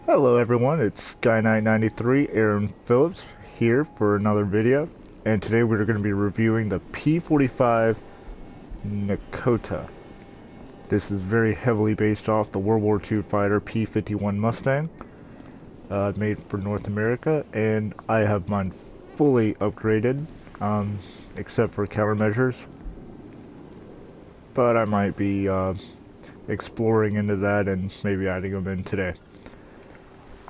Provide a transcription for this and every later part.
Hello everyone, it's Sky993 Aaron Phillips here for another video, and today we're going to be reviewing the P-45 Nokota. This is very heavily based off the World War II fighter P-51 Mustang, made for North America, and I have mine fully upgraded, except for countermeasures, but I might be exploring into that and maybe adding them in today.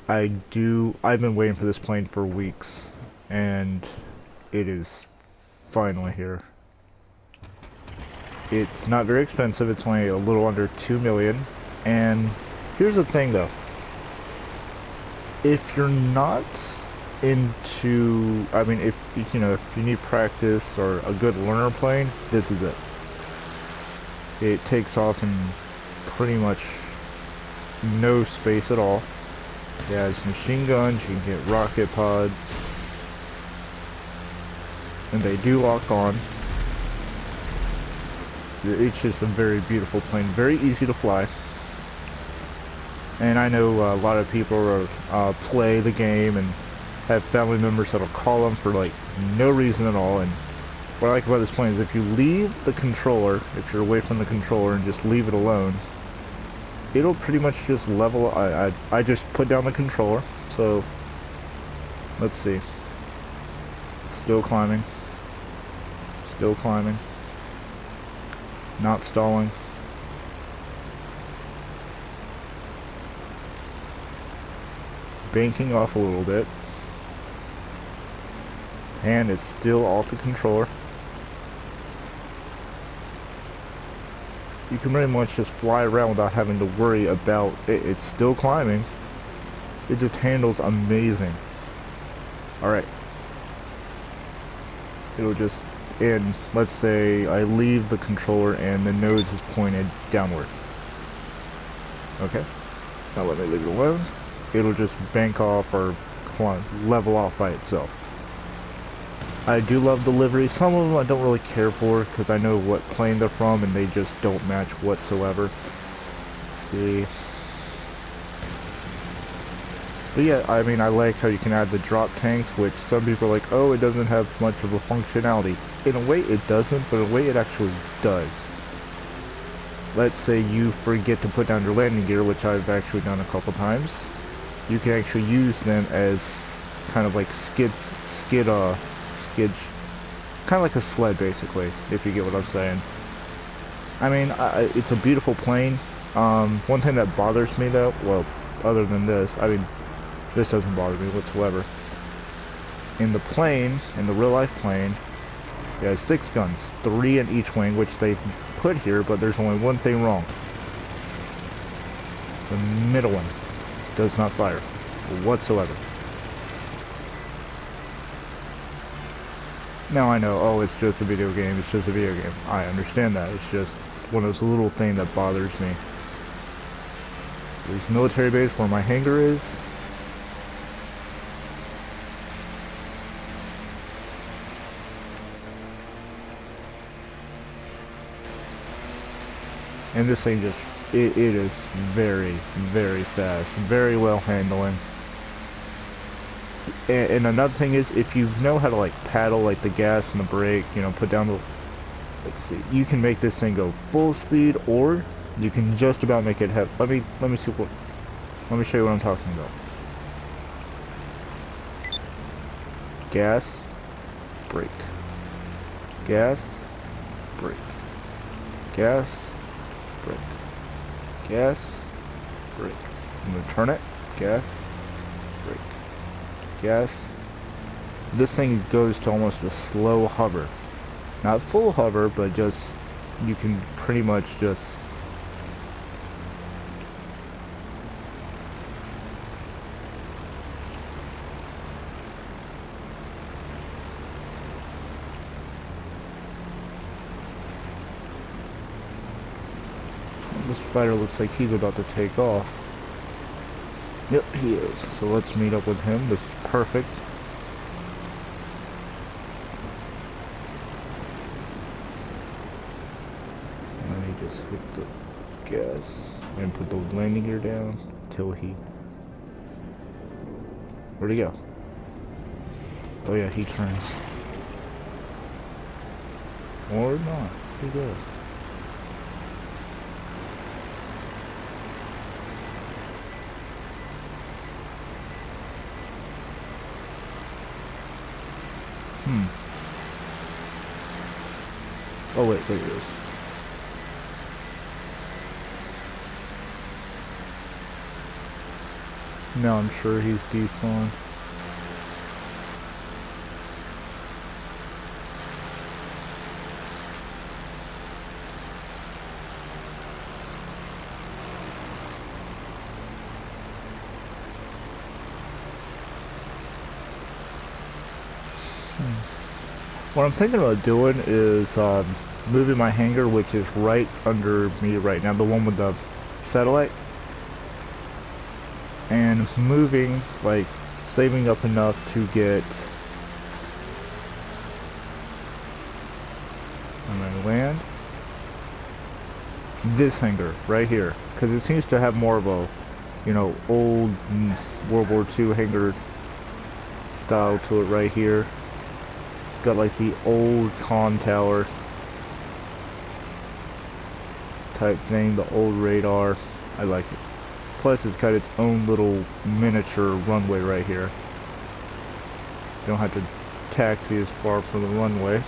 I've been waiting for this plane for weeks, and it is finally here. It's not very expensive, it's only a little under 2 million, and here's the thing though. If you're not into, if you need practice or a good learner plane, this is it. It takes off in pretty much no space at all. It has machine guns, you can get rocket pods, and they do lock on. It's just a very beautiful plane, very easy to fly. And I know a lot of people play the game and have family members that'll call them for like no reason at all. And what I like about this plane is if you leave the controller, if you're away from the controller and just leave it alone, it'll pretty much just level. I just put down the controller, so let's see. Still climbing, not stalling. Banking off a little bit, and it's still off the controller. You can pretty much just fly around without having to worry about it. It's still climbing. It just handles amazing. Alright. It'll just, and let's say I leave the controller and the nose is pointed downward. Okay. Now let me leave it alone. It'll just bank off or level off by itself. I do love the livery. Some of them I don't really care for because I know what plane they're from and they just don't match whatsoever. Let's see. But yeah, I like how you can add the drop tanks, which some people are like, oh, it doesn't have much of a functionality. In a way it doesn't, but in a way it actually does. Let's say you forget to put down your landing gear, which I've actually done a couple times. You can actually use them as kind of like skids, kind of like a sled basically, if you get what I'm saying. It's a beautiful plane. One thing that bothers me though, well, other than this, this doesn't bother me whatsoever. In the plane, in the real life plane, it has 6 guns, 3 in each wing, which they put here, but there's only one thing wrong. The middle one does not fire whatsoever. Now I know, oh, it's just a video game, it's just a video game. I understand that, it's just one of those little things that bothers me. There's military base where my hangar is. And this thing just, it is very, very fast, very well handling. And another thing is, if you know how to like paddle like the gas and the brake, put down the, let's see, you can make this thing go full speed, or you can just about make it heavy. Let me see what, let me show you what I'm talking about. Gas, brake, gas, brake, gas, brake, gas, brake. I'm gonna turn it, gas, brake, gas. This thing goes to almost a slow hover. Not full hover, but just, you can pretty much just, this fighter looks like he's about to take off. Yep, he is. So let's meet up with him. This is perfect. Let me just hit the gas and put the landing gear down until he Where'd he go? Oh yeah, he turns. Or not. He goes. Oh wait, there he is. Now I'm sure he's despawned. What I'm thinking about doing is moving my hangar, which is right under me right now, the one with the satellite, and moving, like, saving up enough to get, I'm gonna land this hangar right here, because it seems to have more of a, you know, old World War II hangar style to it right here. Got like the old con tower type thing, the old radar. I like it. Plus it's got its own little miniature runway right here. You don't have to taxi as far from the runway.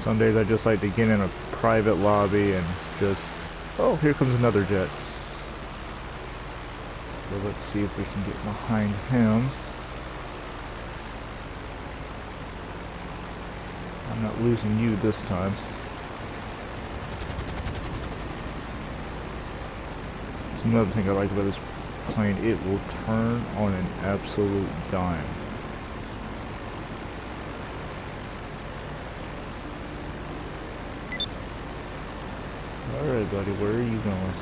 Some days I just like to get in a private lobby and just, oh, here comes another jet. So let's see if we can get behind him. I'm not losing you this time. That's another thing I like about this plane. It will turn on an absolute dime. Alright, buddy, where are you going?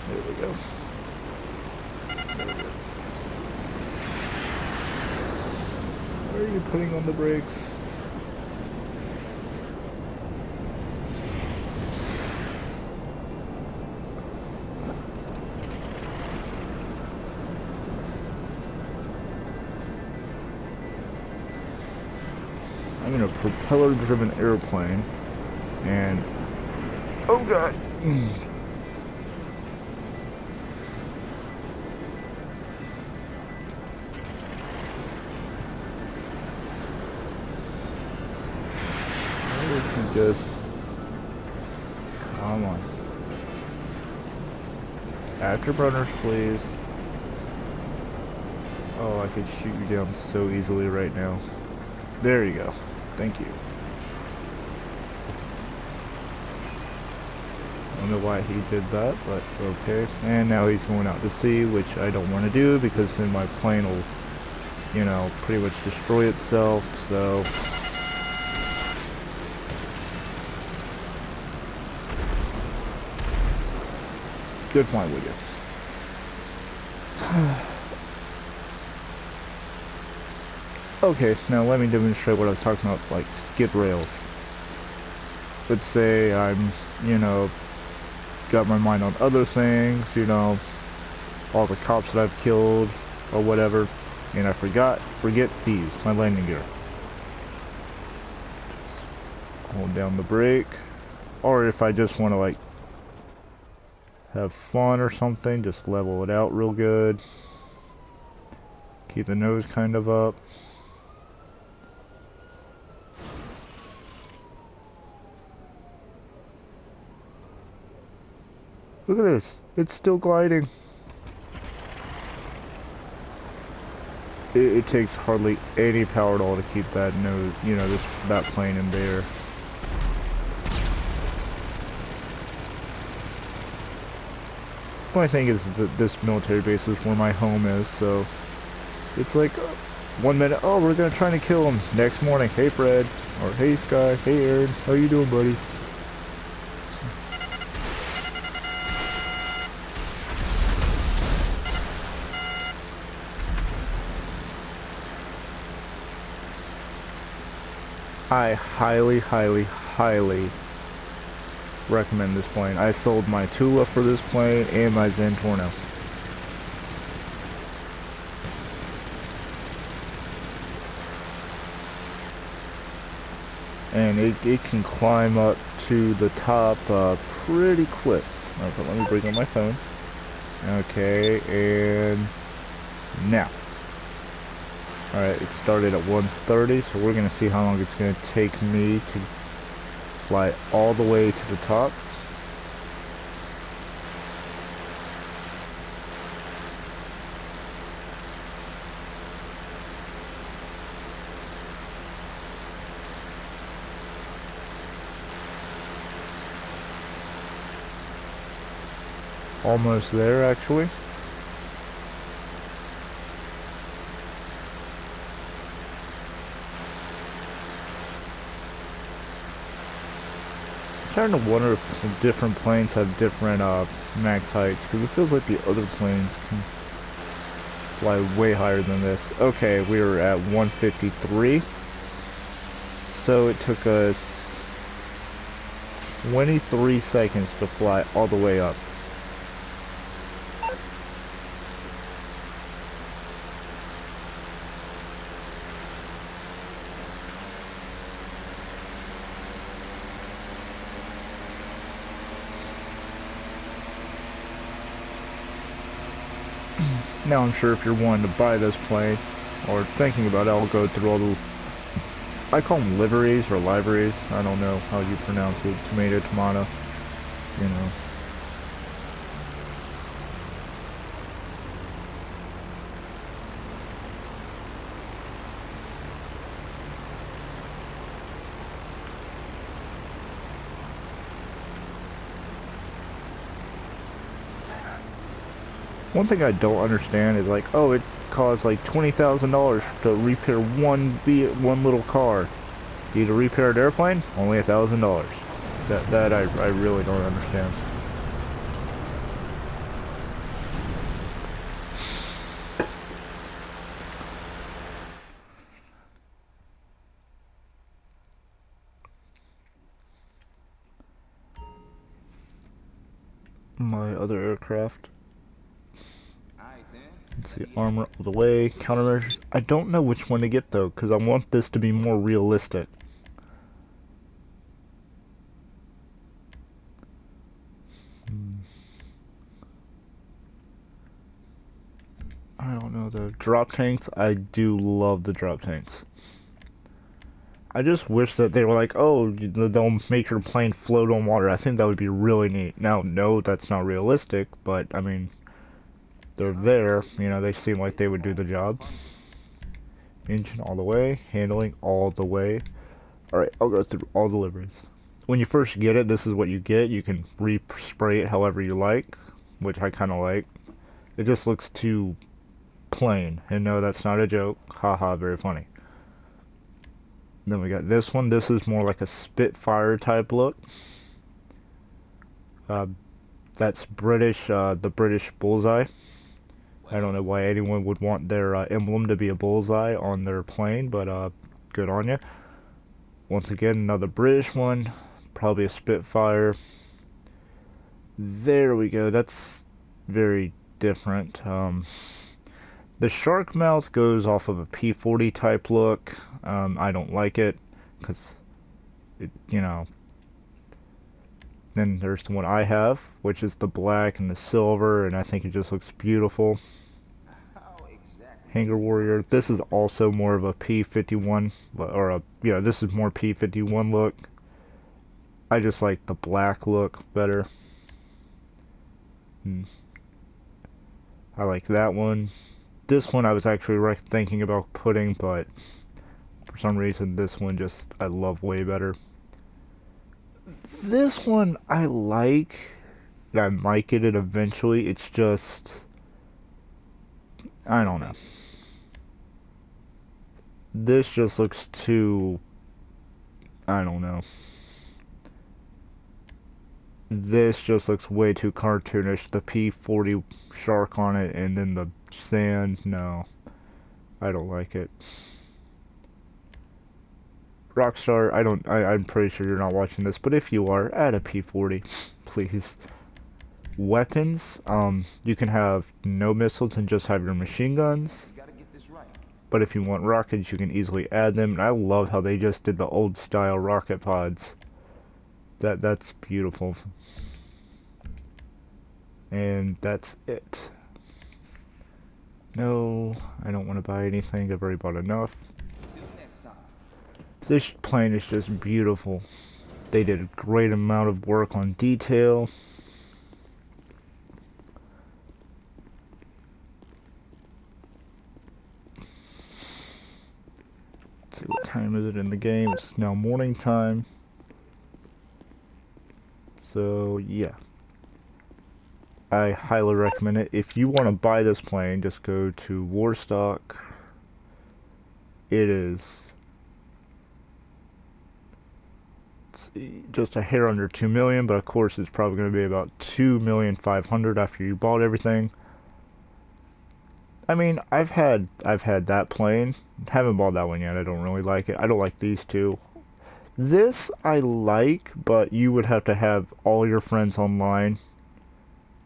There we go. Where are you putting on the brakes? I'm in a propeller-driven airplane, and oh god! Just come on. Afterburners, please. Oh, I could shoot you down so easily right now. There you go. Thank you. I don't know why he did that, but okay. And now he's going out to sea, which I don't want to do because then my plane will, you know, pretty much destroy itself, so... Good flying with you. Okay, so now let me demonstrate what I was talking about, like skid rails. Let's say I'm, you know, got my mind on other things, you know, all the cops that I've killed or whatever, and I forget these, my landing gear. Just hold down the brake, or if I just want to like have fun or something, just level it out real good. Keep the nose kind of up. Look at this, it's still gliding. It takes hardly any power at all to keep that nose, you know, that plane in there. My thing is that this military base is where my home is, so it's like 1 minute, oh, we're gonna try to kill him. Next morning, hey Fred, or hey Sky, hey Aaron, how you doing, buddy? I highly, highly, highly recommend this plane. I sold my Tula for this plane and my Zentorno. And it can climb up to the top pretty quick. Okay, let me bring on my phone. Okay, and now. Alright, it started at 1:30, so we're going to see how long it's going to take me to fly all the way to the top. Almost there, actually. I'm starting to wonder if some different planes have different max heights, because it feels like the other planes can fly way higher than this. Okay, we were at 153, so it took us 23 seconds to fly all the way up. Now I'm sure if you're wanting to buy this plane, or thinking about it, I'll go through all the, I call them liveries or liveries, I don't know how you pronounce it, tomato, you know. One thing I don't understand is like, oh, it costs like $20,000 to repair one little car. You to repair an airplane, only $1,000. That I really don't understand. My other aircraft. Let's see, armor all the way, countermeasures. I don't know which one to get though, because I want this to be more realistic. I don't know, the drop tanks, I do love the drop tanks. I just wish that they were like, oh, they'll make your plane float on water. I think that would be really neat. Now, no, that's not realistic, but I mean, they're there, you know, they seem like they would do the job. Engine all the way, handling all the way. Alright, I'll go through all the liveries. When you first get it, this is what you get. You can re-spray it however you like, which I kind of like. It just looks too plain. And no, that's not a joke. Haha, very funny. Then we got this one. This is more like a Spitfire type look. That's British, the British bullseye. I don't know why anyone would want their emblem to be a bullseye on their plane, but good on you. Once again, another British one, probably a Spitfire. There we go, that's very different. The shark mouth goes off of a P-40 type look. I don't like it, because, you know. Then there's the one I have, which is the black and the silver, and I think it just looks beautiful. Hangar Warrior. This is also more of a P-51, or a, yeah, this is more P-51 look. I just like the black look better. I like that one. This one I was actually thinking about putting, but for some reason this one just I love way better. This one I like, and I might get it eventually. It's just, I don't know. This just looks too, I don't know. This just looks way too cartoonish. The P-40 shark on it, and then the sand. No, I don't like it. Rockstar, I'm pretty sure you're not watching this, but if you are, add a P-40, please. Weapons, you can have no missiles and just have your machine guns. But if you want rockets, you can easily add them. And I love how they just did the old style rocket pods. That's beautiful. And that's it. No, I don't want to buy anything. I've already bought enough. This plane is just beautiful. They did a great amount of work on detail. Let's see, what time is it in the game? It's now morning time. So, yeah. I highly recommend it. If you want to buy this plane, just go to Warstock. It is just a hair under 2 million, but of course it's probably going to be about 2,500,000 after you bought everything. I mean, I've had that plane. Haven't bought that one yet. I don't really like it. I don't like these two. This I like, but you would have to have all your friends online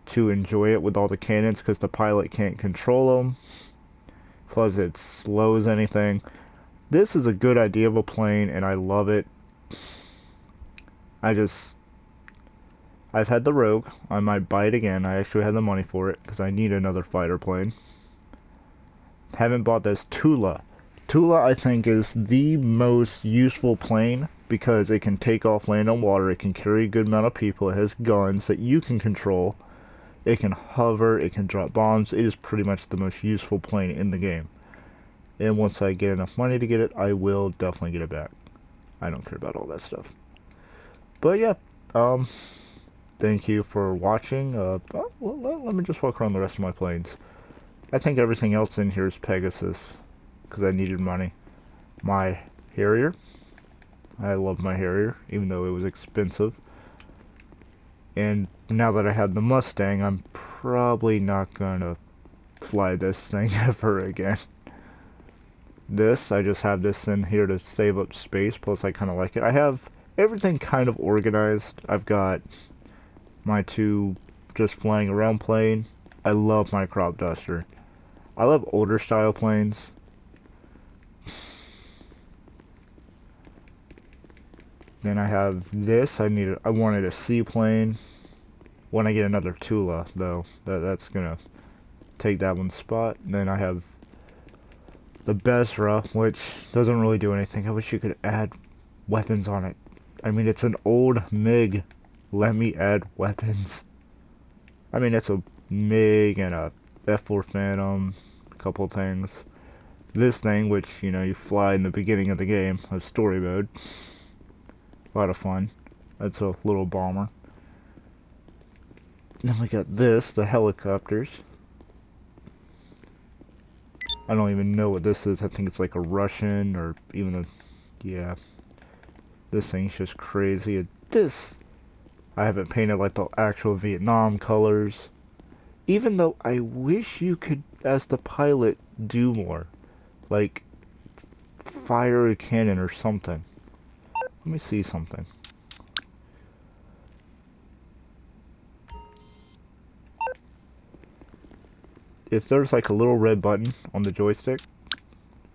to enjoy it with all the cannons, because the pilot can't control them. Plus it's slow as anything. This is a good idea of a plane, and I love it. I've had the Rogue. I might buy it again. I actually have the money for it, because I need another fighter plane. Haven't bought this Tula. Tula, I think, is the most useful plane, because it can take off, land on water, it can carry a good amount of people, it has guns that you can control, it can hover, it can drop bombs. It is pretty much the most useful plane in the game. And once I get enough money to get it, I will definitely get it back. I don't care about all that stuff. But yeah, thank you for watching. Let me just walk around the rest of my planes. I think everything else in here is Pegasus, because I needed money. My Harrier. I love my Harrier, even though it was expensive. And now that I have the Mustang, I'm probably not gonna fly this thing ever again. This, I just have this in here to save up space, plus I kind of like it. I have everything kind of organized. I've got my two just flying around plane. I love my crop duster. I love older style planes. Then I have this. I wanted a seaplane. When I get another Tula, though, that's gonna take that one's spot. And then I have the Besra, which doesn't really do anything. I wish you could add weapons on it. I mean, it's an old MiG. Let me add weapons. I mean, it's a MiG and a F4 Phantom, a couple things. This thing, which, you know, you fly in the beginning of the game, a story mode. A lot of fun. That's a little bomber. Then we got this, the helicopters. I don't even know what this is. I think it's like a Russian or even a... yeah. This thing's just crazy. This, I haven't painted like the actual Vietnam colors. Even though I wish you could, as the pilot, do more. Like, fire a cannon or something. Let me see something. If there's like a little red button on the joystick,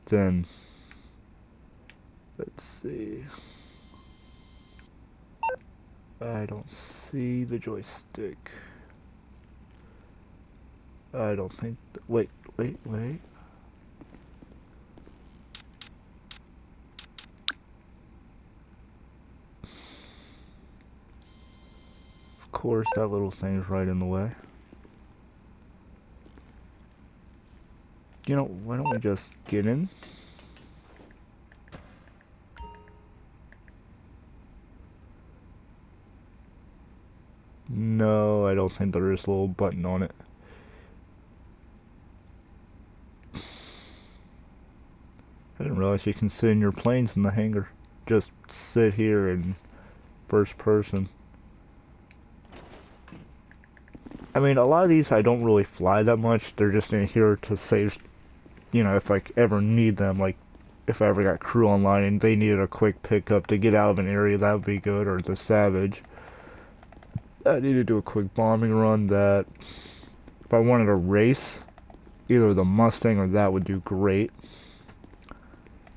then let's see. I don't see the joystick. I don't think. Wait. Of course, that little thing's right in the way. You know, why don't we just get in? No, I don't think there is a little button on it. I didn't realize you can sit in your planes in the hangar. Just sit here in first person. I mean, a lot of these I don't really fly that much. They're just in here to save, you know, if I ever need them, like if I ever got crew online and they needed a quick pickup to get out of an area, that would be good. Or the Savage. I need to do a quick bombing run. That if I wanted to race, either the Mustang or that would do great.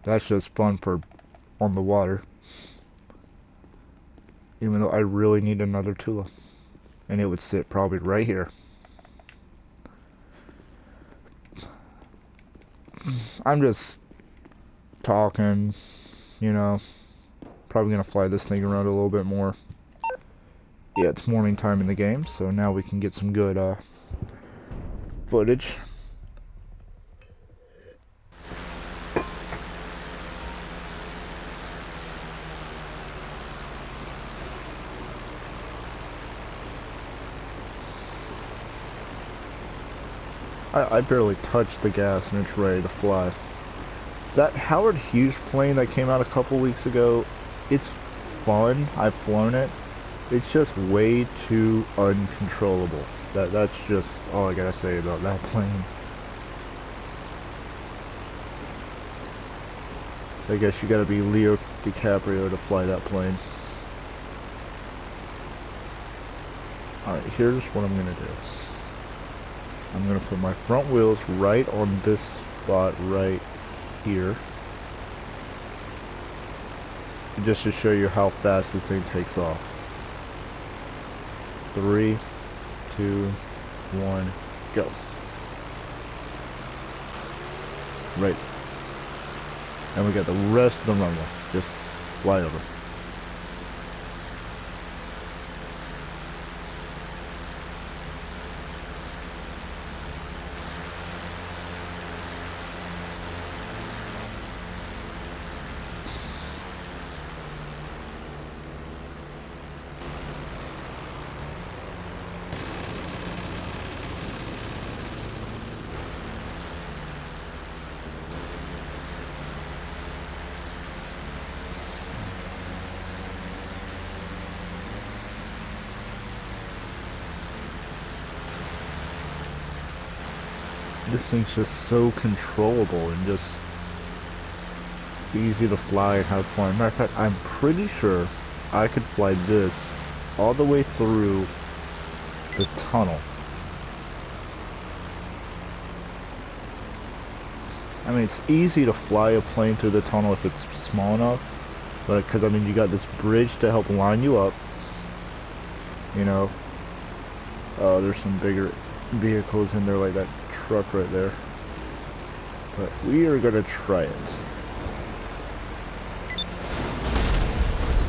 That's just fun for on the water. Even though I really need another Tula. And it would sit probably right here. I'm just talking, you know. Probably gonna fly this thing around a little bit more. Yeah, it's morning time in the game, so now we can get some good footage. I barely touched the gas and it's ready to fly. That Howard Hughes plane that came out a couple weeks ago, it's fun. I've flown it. It's just way too uncontrollable. That's just all I gotta say about that plane. I guess you gotta be Leo DiCaprio to fly that plane. Alright, here's what I'm gonna do. I'm gonna put my front wheels right on this spot right here. Just to show you how fast this thing takes off. 3, 2, 1, go. Right. And we got the rest of the runway. Just fly over. This thing's just so controllable and just easy to fly and have fun. Matter of fact, I'm pretty sure I could fly this all the way through the tunnel. I mean, it's easy to fly a plane through the tunnel if it's small enough, but because I mean, you got this bridge to help line you up. You know, there's some bigger vehicles in there like that truck right there, but we are gonna try it.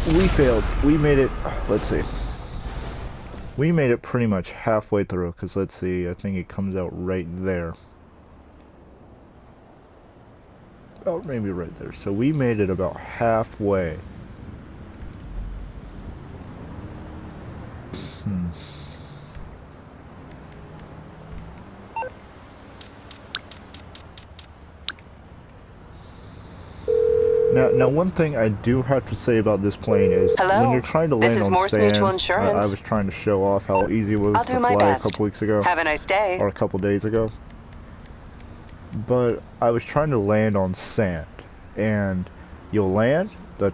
We failed. We made it. Let's see. We made it pretty much halfway through, because let's see, I think it comes out right there. Oh, maybe right there. So we made it about halfway. Now, one thing I do have to say about this plane is when you're trying to land on sand, I was trying to show off how easy it was to fly a couple weeks ago. Have a nice day. Or a couple days ago. But I was trying to land on sand, and you'll land, the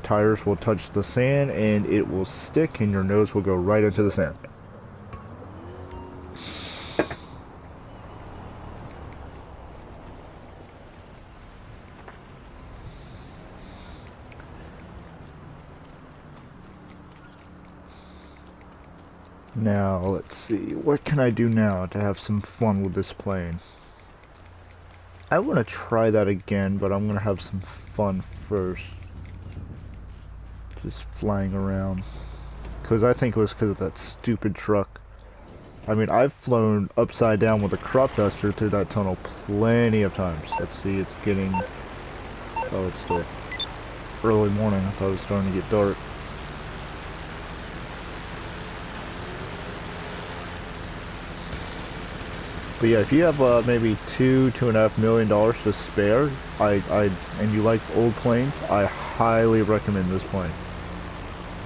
tires will touch the sand, and it will stick, and your nose will go right into the sand. Now, let's see, what can I do now to have some fun with this plane? I want to try that again, but I'm going to have some fun first. Just flying around. Because I think it was because of that stupid truck. I mean, I've flown upside down with a crop duster through that tunnel plenty of times. Let's see, it's getting... Oh, it's still early morning. I thought it was starting to get dark. But yeah, if you have maybe $2.5 million to spare, and you like old planes, I highly recommend this plane.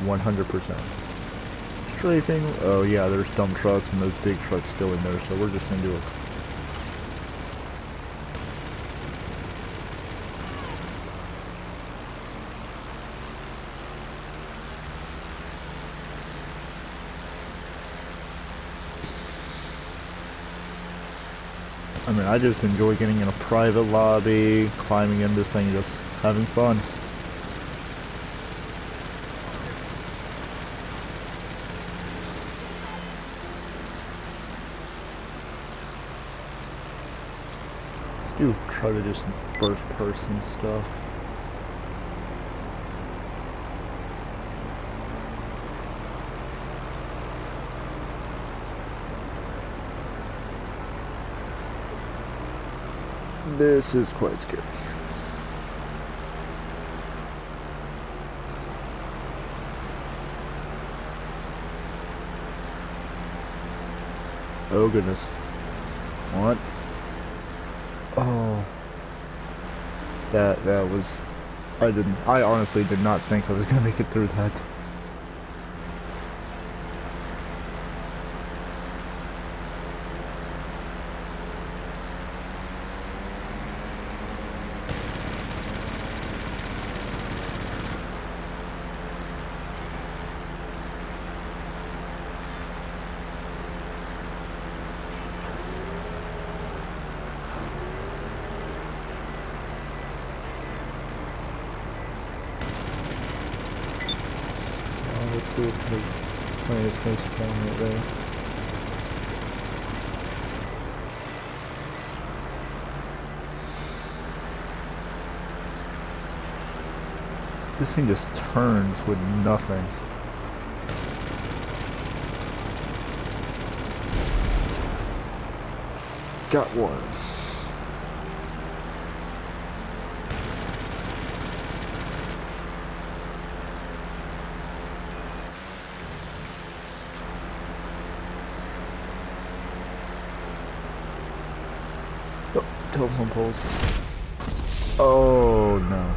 100%. Strafing. Oh yeah, there's dump trucks and those big trucks still in there, so we're just gonna do it. I mean, I just enjoy getting in a private lobby, climbing in this thing, just having fun. Let's try to do some first person stuff. This is quite scary. Oh goodness. What? Oh. That was... I honestly did not think I was gonna make it through that. Let's see if there's plenty of space down right there. This thing just turns with nothing. Got one. Oh, telephone poles. Oh no.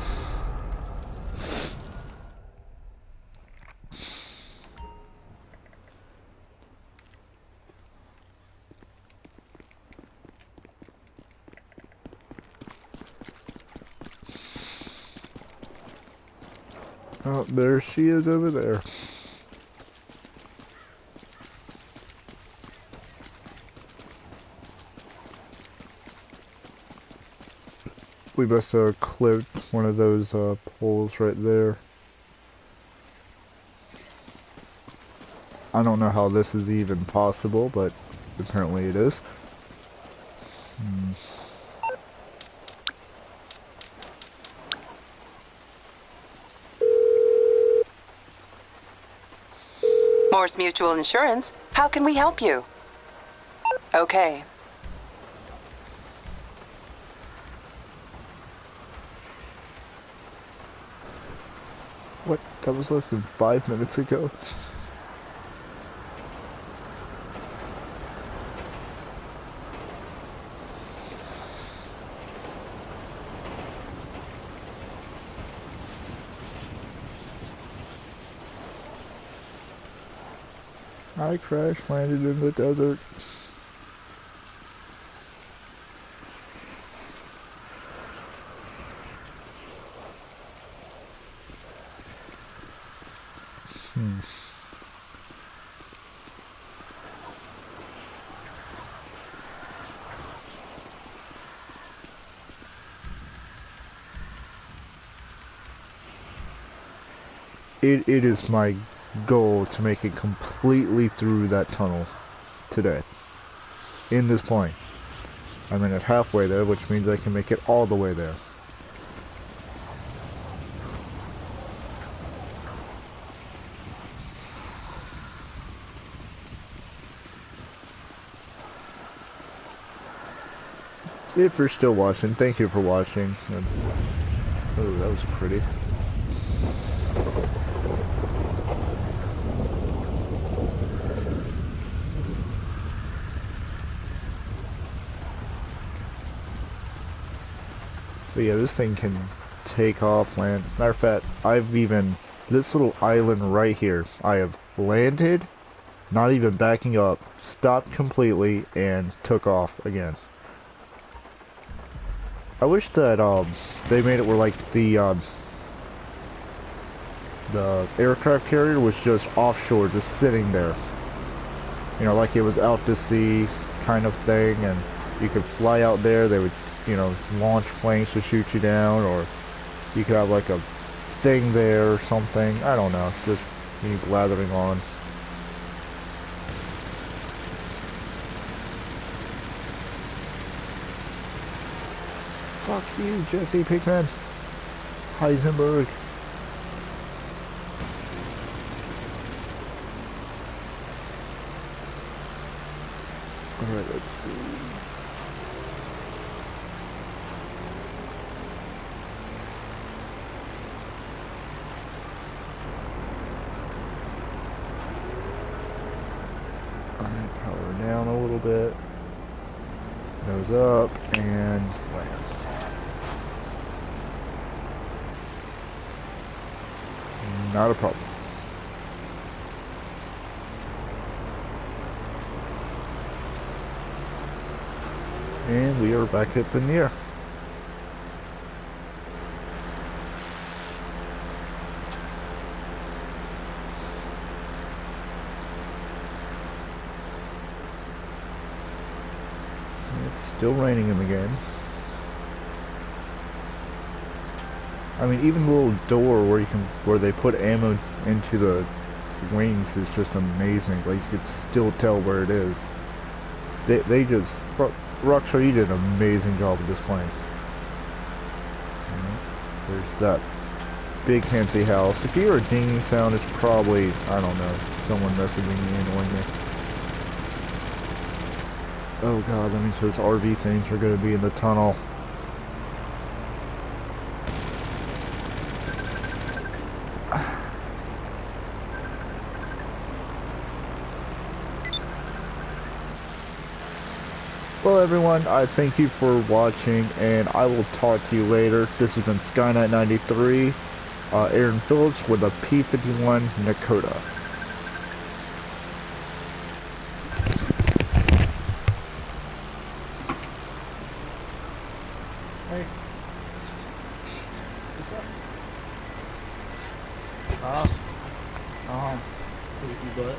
Oh, there she is over there. We must have clipped one of those poles right there. I don't know how this is even possible, but apparently it is. Morse Mutual Insurance. How can we help you? Okay. What? That was less than 5 minutes ago. I crash landed in the desert. It is my goal to make it completely through that tunnel today. In this point. I'm in at halfway there, which means I can make it all the way there. If you're still watching, thank you for watching. Oh, that was pretty. But yeah, this thing can take off, land. Matter of fact, this little island right here, I have landed, not even backing up, stopped completely, and took off again. I wish that, they made it where, like, the aircraft carrier was just offshore, just sitting there. You know, like it was out to sea kind of thing, and You could fly out there. They would, you know, launch planes to shoot you down, or you could have like a thing there or something. I don't know. Just you blathering on. Fuck you, Jesse Pinkman. Heisenberg. Alright, let's see. Alright, power down a little bit. Nose up and land. Not a problem. And we are back up in the air. It's still raining in the game. I mean, even the little door where they put ammo into the wings is just amazing. Like, you could still tell where it is. They just, Rockstar, you did an amazing job with this plane. There's that big fancy house. If you hear a dinging sound, it's probably, I don't know, someone messaging me, annoying me. Oh god, that means those RV things are going to be in the tunnel. Well everyone, I thank you for watching, and I will talk to you later. This has been Skynet 93, Aaron Phillips with a P-51 Nokota. Hey. What's up? Squeaky butt.